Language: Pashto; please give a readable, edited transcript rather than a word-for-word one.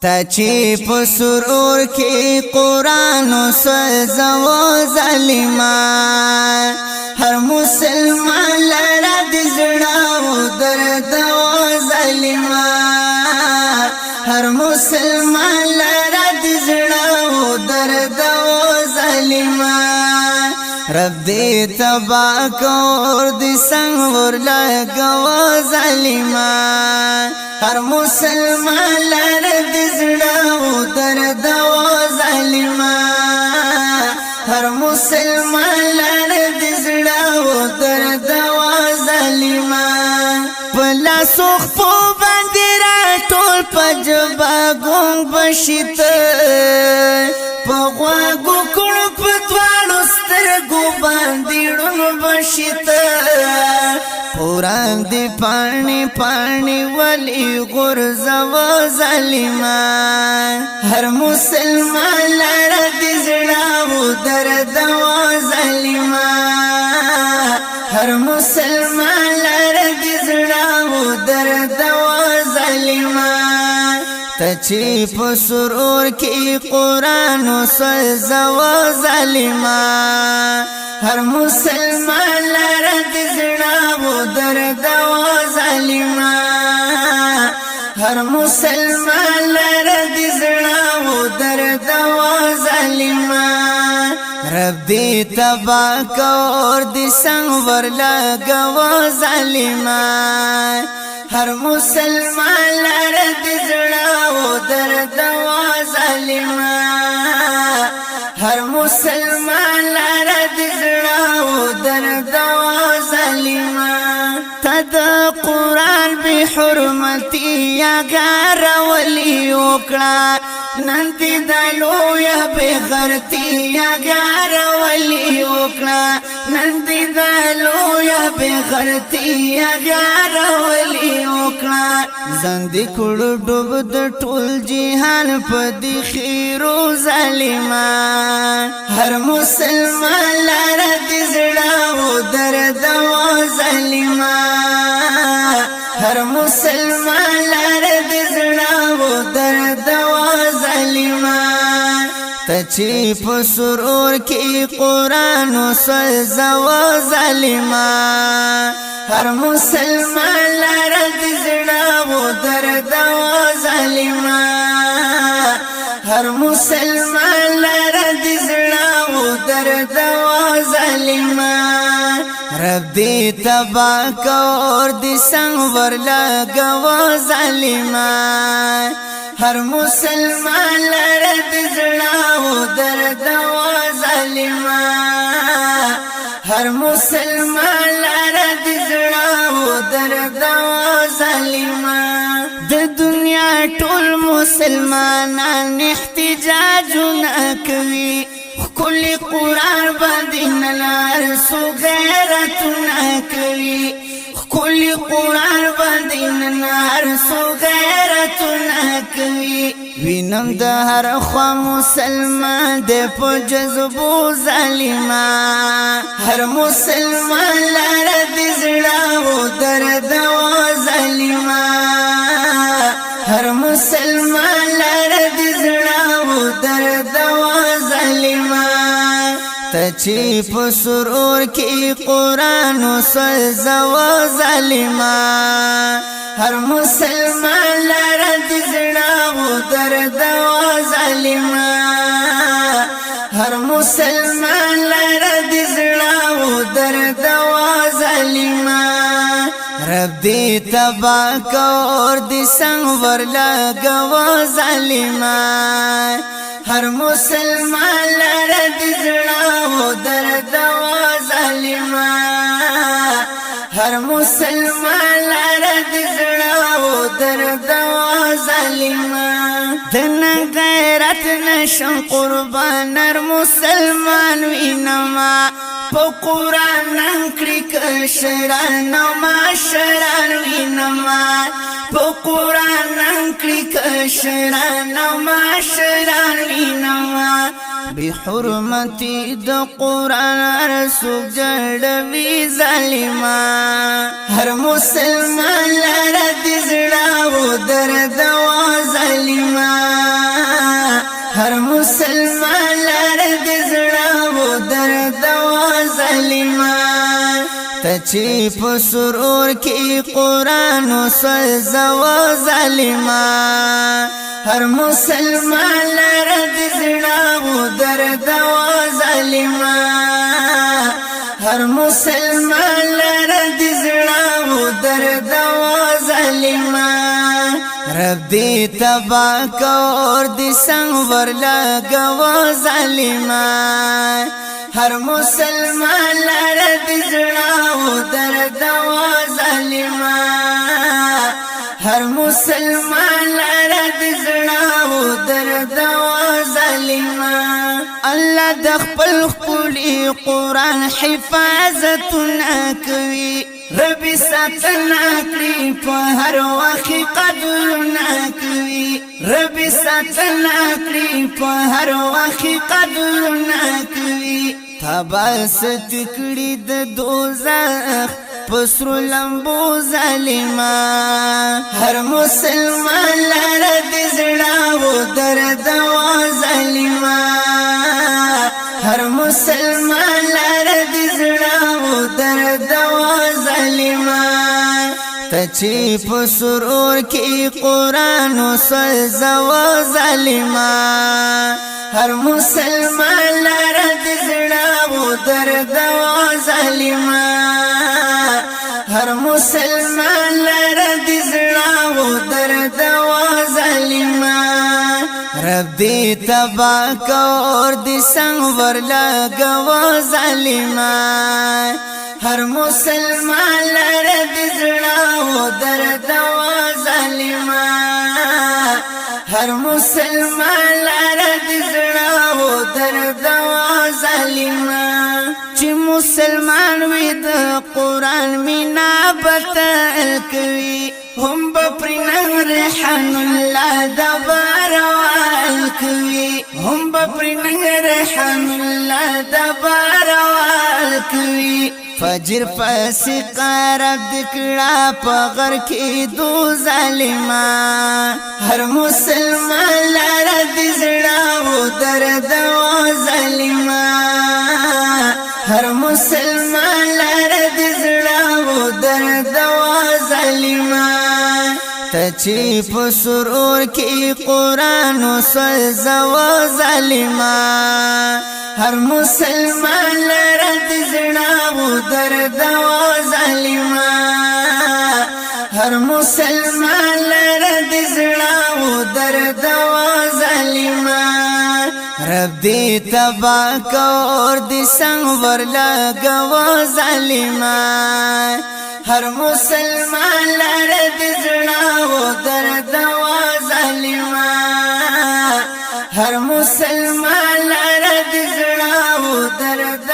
تا چې په سرور کې قرآن سوځو ظالمان هر مسلمان لره د زړه و درد و ظالمان هر مسلمان لره د زړه و درد و ظالمان رب دې تبا کور دې څنګه ورلګو ظالمان هر مسلمان لره د زړه و درد و ظالمان هر مسلمان لره د زړه و درد و ظالمان پلا سوخ په باندې را ټول پجبا ګون بشیت په غوږو کړو په دوانو سترګو باندې ړون بشیت قرآن دی پانی پانی ولی غرزو ظالمان هر مسلمان لره د زړه و درد و ظالمان هر مسلمان لره د زړه و درد و ظالمان ته چې په سرور کې قرآن سوځو ظالمان هر مسلمان لره د زړه و درد و ظالمان هر مسلمان لره د زړه و درد و ظالمان رب دې تبا کور دې څنګه ورلګو ظالمان هر مسلمان لره د زړه و درد و ظالمان هر مسلمان لره د زړه و درد و ظالمان تد قرآن به حرمتي یا غار ولي وکړه نن دې دلو یا به غرتي یا غار ولي وکړه نن دې دلو یا به غرتي یا غار ولي وکړه زندې کړو ډوب د ټول جهان په دې خیرو ظالمان هر مسلمان لره د زړه و درد و ظالمان هر مسلمان لره د زړه و درد و ظالمان ته چې په سرور کې قرآن سوځو ظالمان هر مسلمان لره د زړه و درد و ظالمان هر مسلمان لره د زړه و درد و ظالمان رب دې تبا کور دې څنګه ورلګو ظالمان هر مسلمان لره د زړه و درد و ظالمان هر مسلمان لره د زړه و درد و ظالمان د دنیا ټول مسلمانان احتجاجونه کوي کل قرآن باندې نلار سو غیرتونه کوي کل قرآن باندې نلار سو غیرتونه کوي وینم د هر خوا مسلمان د په جذبو ظالمان هر مسلمان لره د زړه و درد و ظالمان هر مسلمان لره د زړه و درد و ظالمان ته چې په سرور کې قرآن سوځو ظالمان هر مسلمان لره د زړه و درد و ظالمان هر مسلمان لره د زړه و درد و ظالمان رب دې تبا کور دې څنګه ورلګو ظالمان هر مسلمان لره د زړه و درد و ظالمان هر مسلمان لره د زړه و درد و ظالمان دن غیرت نشم قربان هر مسلمان وینما په قرآن کړي کشران او ماشران وینما په قرآن کړي کشران او ماشران وینما بحرمتي د قرآن رسول جړوي ظالمان هر مسلمان لره د زړه و درد و ظالمان هر مسلمان لره د زړه و درد و ظالمان ته چې په سرور کې قرآن وسوځو ظالمان هر مسلمان لره د زړه و درد و ظالمان هر مسلمان لره د زړه و درد و ظالمان رب دې تبا کور دې څنګه ورلګو ظالمان هر مسلمان لره د زړه و درد و ظالمان هر مسلمان لره د زړه و درد و ظالمان الله د خپل خپل قرآن حفاظتونه کوي رب ساتنه کړی په هر وخت قدرونه کوي رب ساتنه کړی په هر وخت قدرونه کوي تباس تکړی د دوزخ پسرو لمبو ظالمان هر مسلمان لره د زړه و درد و ظالمان هر مسلمان لره د زړه و درد و ظالمان ته چې په سرور کې قرآن وسوځو ظالمان هر مسلمان لره د زړه و درد و ظالمان هر مسلمان لره د زړه و درد و ظالمان رب دې تبا کور دې څنګه ورلګو ظالمان هر مسلمان لره د زړه و درد و ظالمان هر مسلمان لره د زړه و درد و ظالمان چې مسلمان وي د قرآن مینا بتل کوي هم بپرنه ریحان الله د باروال کوي هم بپرنه ریحان الله د باروال کوي فجر فاسق رب دکړه په غر کې دو ظالمان هر مسلمان لره د زړه و درد و ظالمان هر مسلمان لره د زړه و درد و ظالمان ته چې په سرور کې قرآن وسوځو ظالمان هر مسلمان لره د زړه و درد و ظالمان هر مسلمان لره د زړه و درد و ظالمان رب دې تبا کور دې څنګه ورلګو ظالمان هر مسلمان لره د زړه و درد و ظالمان هر مسلمان لره د زړه و درد